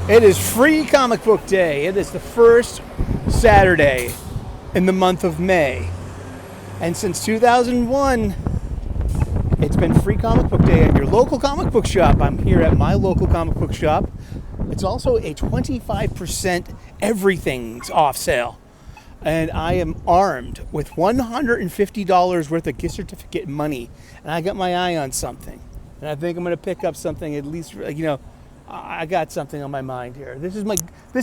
It is Free Comic Book Day. It is the first Saturday in the month of May. And since 2001, it's been Free Comic Book Day at your local comic book shop. I'm here at my local comic book shop. It's also a 25% everything's off sale. And I am armed with $150 worth of gift certificate money. And I got my eye on something. And I think I'm going to pick up something at least, I got something on my mind here. This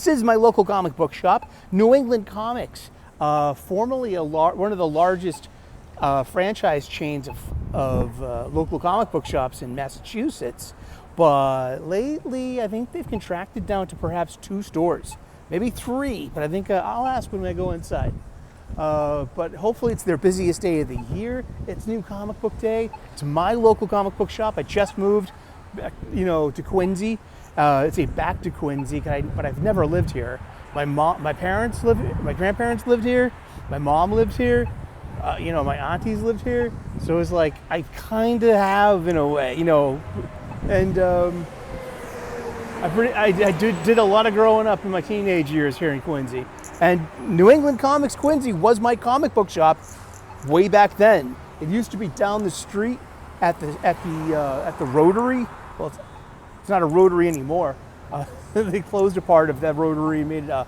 is my local comic book shop, New England Comics, formerly one of the largest franchise chains of local comic book shops in Massachusetts. But lately, I think they've contracted down to perhaps 2 stores, maybe 3. But I think I'll ask when I go inside. But hopefully it's their busiest day of the year. It's New Comic Book Day. It's my local comic book shop. I just moved back, to Quincy. It's a back to Quincy, but I've never lived here. My grandparents lived here. My mom lived here. My aunties lived here. So it's like I kind of have in a way, and I did a lot of growing up in my teenage years here in Quincy. And New England Comics Quincy was my comic book shop way back then. It used to be down the street at the Rotary. Well, it's not a Rotary anymore. They closed a part of that Rotary and made it a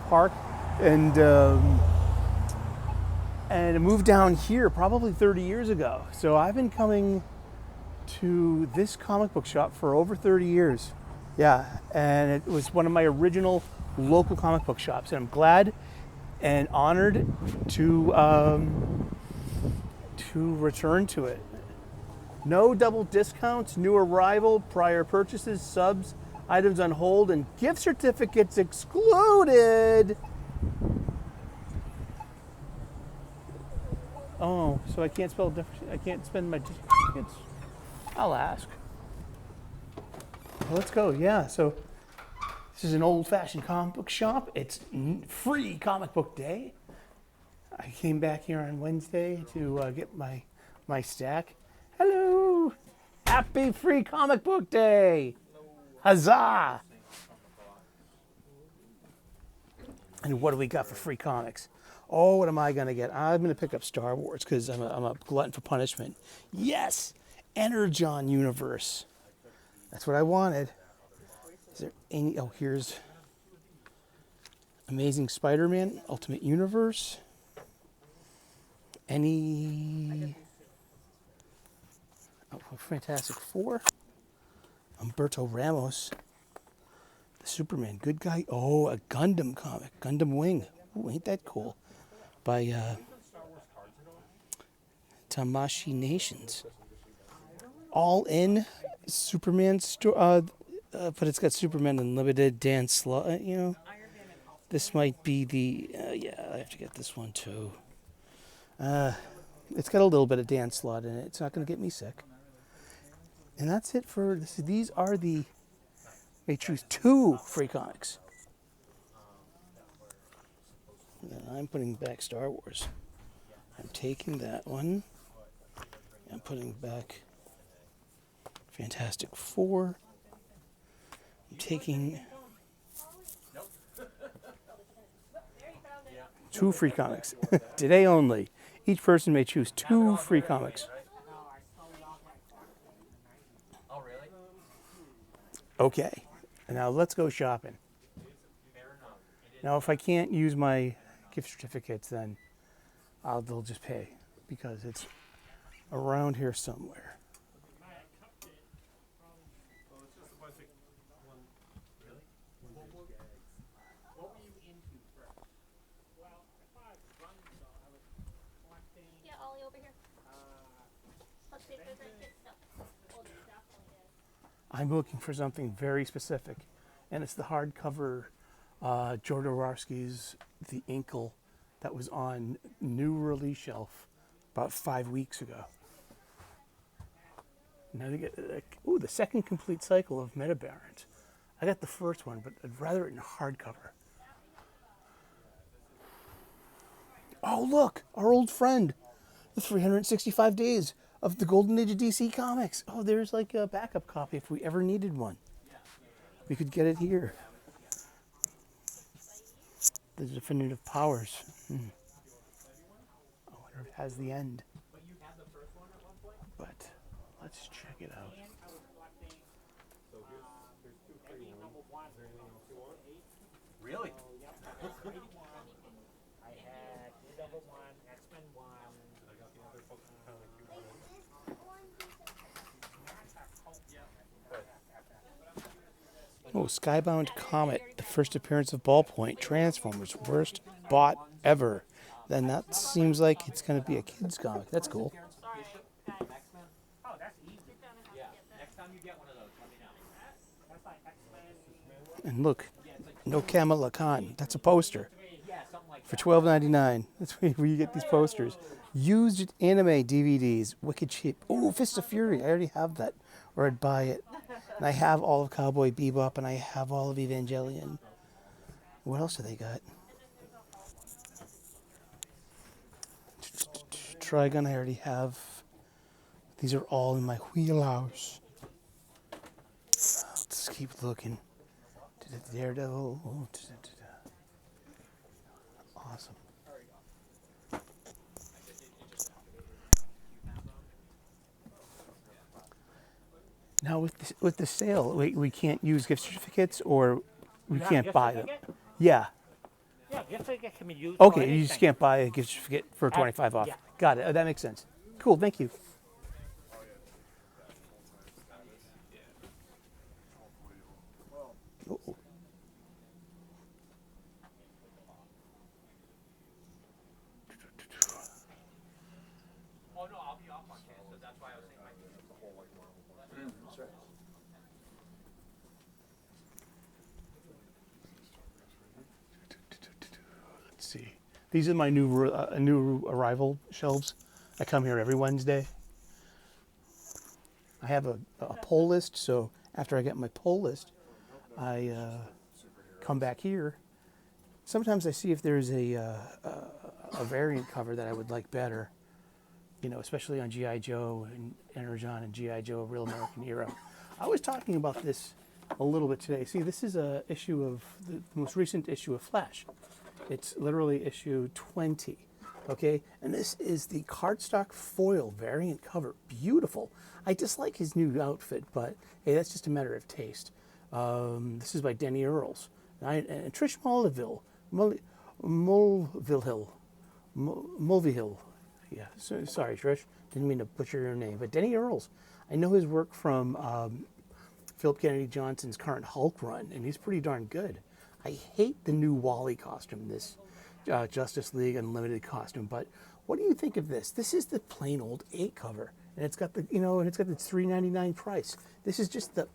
park. And I moved down here probably 30 years ago. So I've been coming to this comic book shop for over 30 years. Yeah, and it was one of my original local comic book shops, and I'm glad and honored to return to it. No double discounts, new arrival, prior purchases, subs, items on hold, and gift certificates excluded. Oh, so I can't spell different. I can't spend my certificates. I'll ask. Well, let's go. Yeah, so this is an old-fashioned comic book shop. It's Free Comic Book Day. I came back here on Wednesday to get my stack. Hello! Happy Free Comic Book Day! Huzzah! And what do we got for free comics? Oh, what am I going to get? I'm going to pick up Star Wars because I'm a glutton for punishment. Yes! Energon Universe. That's what I wanted. Is there any... Oh, here's Amazing Spider-Man Ultimate Universe. Any... Oh, Fantastic Four. Humberto Ramos. The Superman Good Guy. Oh, a Gundam comic. Gundam Wing. Ooh, ain't that cool. By Tamashi Nations. All in Superman store, but it's got Superman Unlimited, Dan Slott. This might be the I have to get this one too. It's got a little bit of Dan Slott in it. It's not going to get me sick. And that's it for this. These are the. May choose 2 free comics. And I'm putting back Star Wars. I'm taking that one. I'm putting back Fantastic Four. I'm taking 2 free comics. Today only. Each person may choose 2 free comics. Okay. Now let's go shopping. Now if I can't use my gift certificates, then they'll just pay because it's around here somewhere. I'm looking for something very specific, and it's the hardcover Jodorowsky's The Inkle that was on new release shelf about 5 weeks ago. Now they get the second complete cycle of Metabarons. I got the first one, but I'd rather it in hardcover. Oh look, our old friend, the 365 days of the Golden Age of DC Comics. Oh, there's like a backup copy if we ever needed one. We could get it here. the definitive powers. I wonder if it has the end. But let's check it out. Really? Oh, Skybound Comet, the first appearance of Ballpoint, Transformers, worst bought ever. Then that seems like it's going to be a kid's comic. That's cool. And look, no Kamala Khan. That's a poster for $12.99. That's where you get these posters. Used anime DVDs, wicked cheap. Oh, Fist of Fury. I already have that, or I'd buy it. And I have all of Cowboy Bebop, and I have all of Evangelion. What else do they got? Trigun, I already have. These are all in my wheelhouse. Let's keep looking. Daredevil. Oh, awesome. Now with the sale, we can't use gift certificates, or we can't buy them. Yeah. Yeah, gift certificate can be used. Okay, you just can't buy a gift certificate for 25 off. Yeah. Got it. Oh, that makes sense. Cool. Thank you. Oh. Oh no, I'll be off on campus, so that's why I was saying my the whole like Marvel. That's right. Let's see. These are my new arrival shelves. I come here every Wednesday. I have a poll list, so after I get my poll list, I come back here. Sometimes I see if there's a variant cover that I would like better, you know, especially on G.I. Joe and Energon and G.I. Joe, Real American Hero. I was talking about this a little bit today. See, this is a issue of the most recent issue of Flash. It's literally issue 20, okay? And this is the cardstock foil variant cover. Beautiful. I dislike his new outfit, but hey, that's just a matter of taste. This is by Denny Earls. And Trish Mulvihill. Yeah, sorry, Trish. Didn't mean to butcher your name. But Denny Earls, I know his work from Philip Kennedy Johnson's current Hulk run, and he's pretty darn good. I hate the new Wally costume, this Justice League Unlimited costume. But what do you think of this? This is the plain old 8 cover, and it's got the and it's got the $3.99 price. This is just the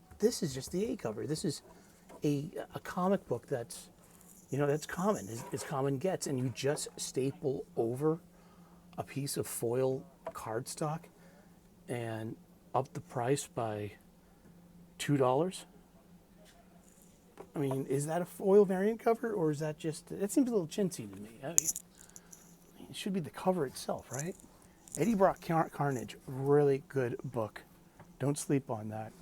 8 cover. This is a comic book that's that's common as common gets, and you just staple over a piece of foil cardstock and up the price by $2. I mean, is that a foil variant cover, or is that just... That seems a little chintzy to me. I mean, it should be the cover itself, right? Eddie Brock Carnage, really good book. Don't sleep on that.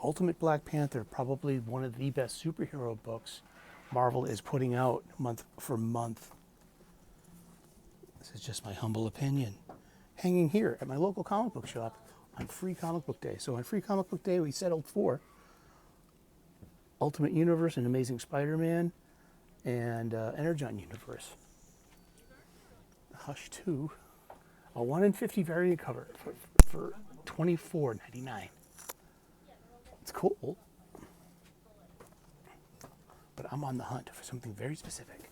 Ultimate Black Panther, probably one of the best superhero books Marvel is putting out month for month. This is just my humble opinion. Hanging here at my local comic book shop on Free Comic Book Day. So on Free Comic Book Day, we settled for Ultimate Universe and Amazing Spider-Man and Energon Universe. Hush 2, a 1 in 50 variant cover for $24.99. It's cool, but I'm on the hunt for something very specific.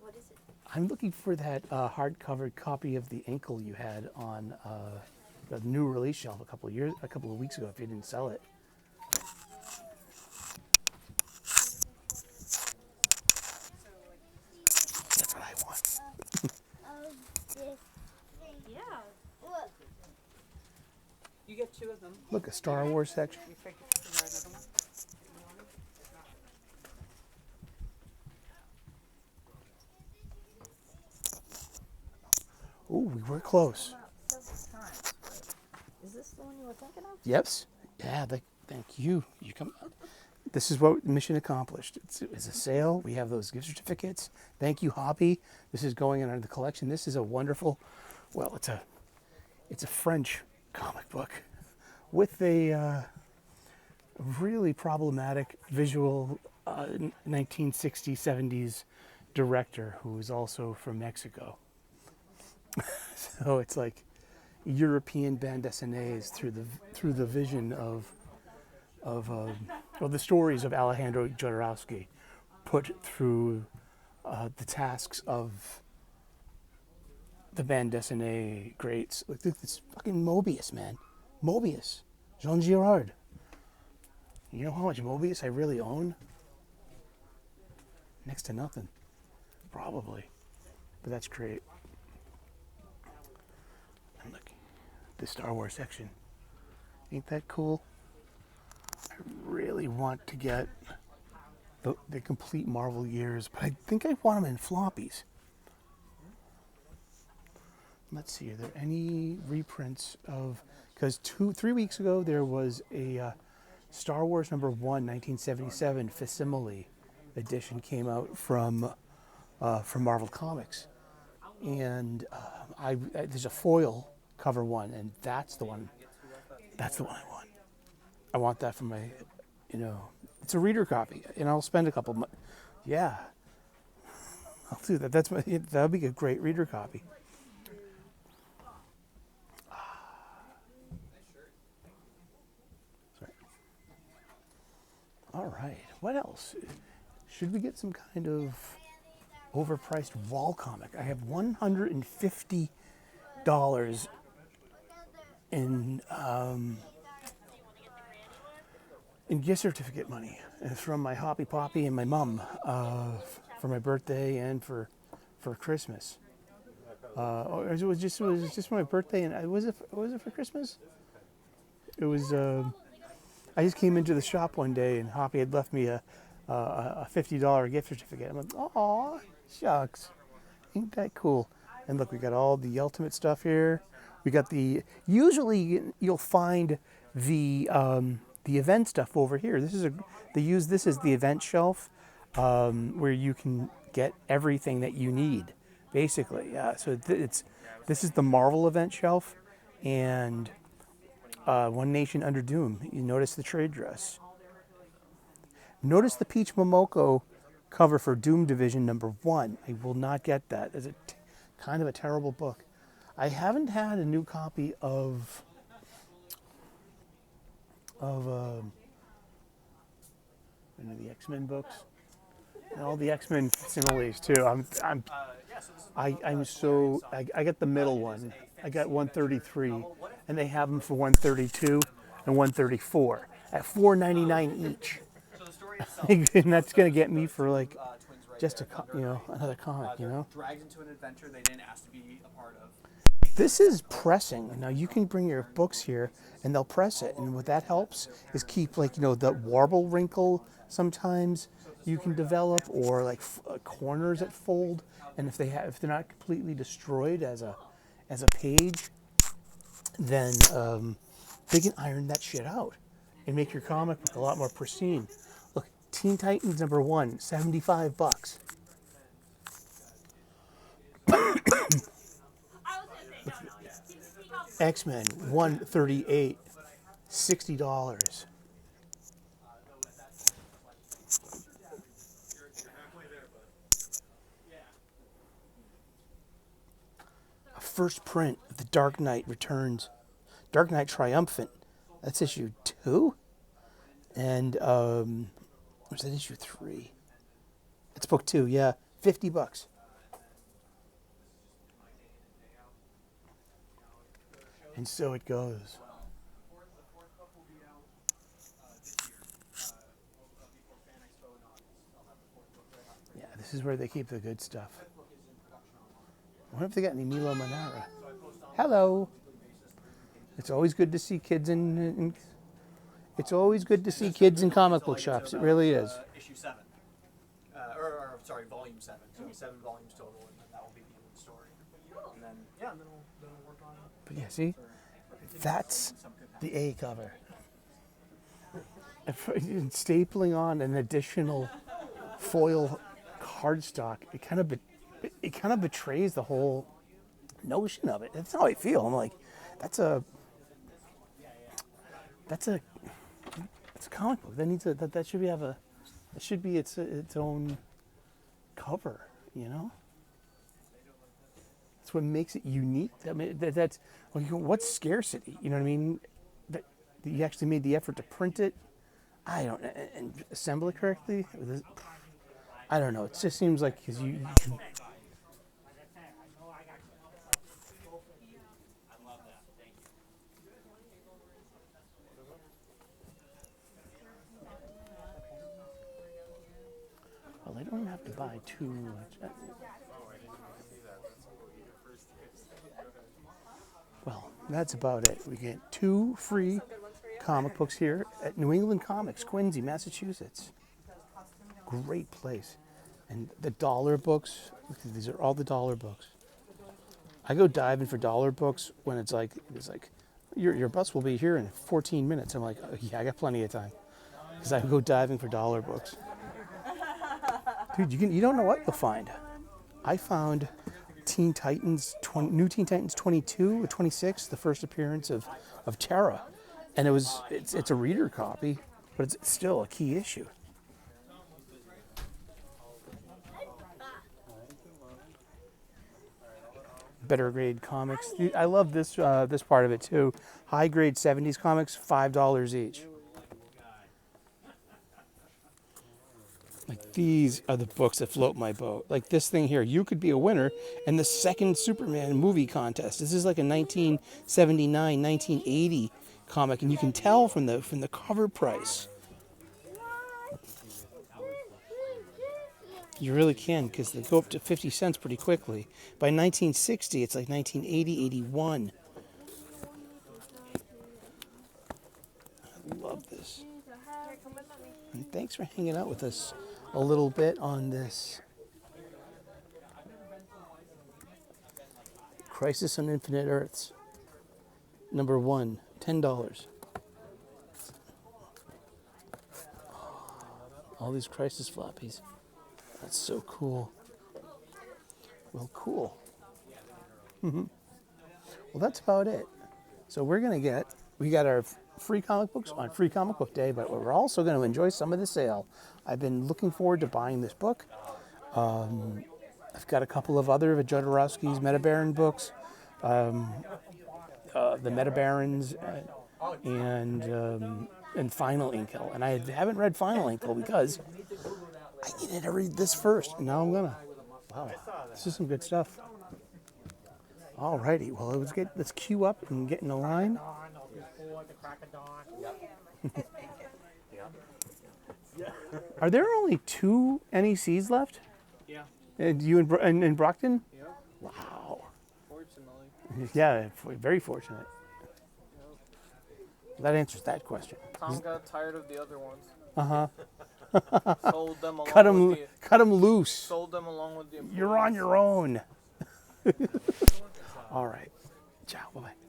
What is it? I'm looking for that hardcover copy of the Ankle you had on the new release shelf a couple of weeks ago. If you didn't sell it. That's what I want. Yeah. Look. You get 2 of them. Look, a Star Wars section. You figure another one. Ooh, we were close. Several times. Is this the one you were thinking of? Yep. Yeah, thank you. You come. this is what mission accomplished. It's a sale. We have those gift certificates. Thank you, Hobby. This is going in the collection. This is a wonderful, well, it's a French comic book with a really problematic visual 1960s, 70s director who is also from Mexico. So it's like European bande dessinées through the vision of the stories of Alejandro Jodorowsky put through the tasks of the bande dessinée greats. Like this fucking Mobius, man. Mobius. Jean Girard. You know how much Mobius I really own? Next to nothing. Probably. But that's great. And look, the Star Wars section. Ain't that cool? I really want to get the complete Marvel years, but I think I want them in floppies. Let's see, are there any reprints of, because 3 weeks ago there was a Star Wars number 1, 1977 facsimile edition came out from Marvel Comics. And there's a foil cover one, and that's the one I want. I want that for my, it's a reader copy, and I'll spend a couple months. Yeah, I'll do that. That'll be a great reader copy. Sorry. All right, what else? Should we get some kind of overpriced wall comic? I have $150 in gift certificate money from my Hoppy Poppy and my mom for my birthday and for Christmas. It was just for my birthday, and was it for Christmas? It was. I just came into the shop one day, and Hoppy had left me a $50 gift certificate. I'm like, aw, shucks, ain't that cool? And look, we got all the Ultimate stuff here. We got usually you'll find the event stuff over here. They use this as the event shelf, where you can get everything that you need, basically. So this is the Marvel event shelf, and One Nation Under Doom. You notice the trade dress. Notice the Peach Momoko cover for Doom Division number 1. I will not get that. It's kind of a terrible book. I haven't had a new copy of the X-Men books and all the X-Men similes too. I got the middle one. I got 133, and they have them for 132 and 134 at $4.99 each. And that's gonna get me for like just another comic, Dragged into an adventure they didn't ask to be a part of. This is pressing. Now you can bring your books here and they'll press it. And what that helps is keep the warble wrinkle sometimes you can develop, or like corners that fold. And if they're not completely destroyed as a page, then they can iron that shit out and make your comic look a lot more pristine. Look, Teen Titans number 1, $75. X-Men 138, $60. A first print of The Dark Knight Returns. Dark Knight Triumphant. That's issue 2. And what's that, issue 3? It's book 2, yeah. $50. And so it goes. Yeah, this is where they keep the good stuff. I wonder if they got any Milo Manara. Hello. It's always good to see kids it's always good to see kids in comic book shops. It really is. Issue 7. Volume 7. So 7 volumes total, and that will be the end of the story. And then, then we'll work on it. But yeah, see? That's the A cover. stapling on an additional foil cardstock, it kind of betrays the whole notion of it. That's how I feel. I'm like, that's a comic book. That should be its own cover, you know? That's what makes it unique. I mean, what's scarcity? You know what I mean? That you actually made the effort to print it. I don't and assemble it correctly. I don't know. It just seems like because you well, I don't have to buy too much. Well, that's about it. We get 2 free comic books here at New England Comics, Quincy, Massachusetts. Great place. And the dollar books, these are all the dollar books. I go diving for dollar books when it's like your bus will be here in 14 minutes. I'm like, oh, yeah, I got plenty of time. Because I go diving for dollar books. Dude, you don't know what you'll find. I found Teen Titans, New Teen Titans 22 or 26, the first appearance of Terra. And it's a reader copy, but it's still a key issue. Better grade comics. I love this part of it too. High grade 70s comics, $5 each. Like these are the books that float my boat. Like this thing here, you could be a winner in the second Superman movie contest. This is like a 1979, 1980 comic, and you can tell from the cover price. You really can, because they go up to 50 cents pretty quickly. By 1960, it's like 1980, 81. I love this. And thanks for hanging out with us a little bit on this Crisis on Infinite Earths. Number 1, $10. All these Crisis floppies. That's so cool. Well, cool. Well, that's about it. So we got our free comic books on Free Comic Book Day, but we're also going to enjoy some of the sale. I've been looking forward to buying this book. I've got a couple of other of Jodorowsky's Metabaron books, the Metabarons, and Final Inkle. And I haven't read Final Inkle because I needed to read this first, and now I'm gonna. Wow, this is some good stuff. Alrighty, well, let's queue up and get in the line. Are there only 2 NECs left? Yeah. And you in Brockton? Yeah. Wow. Fortunately. Yeah, very fortunate. That answers that question. Tom got tired of the other ones. Uh-huh. Sold them along Cut them loose. Sold them along with the employees. You're on your own. All right. Ciao. Bye-bye.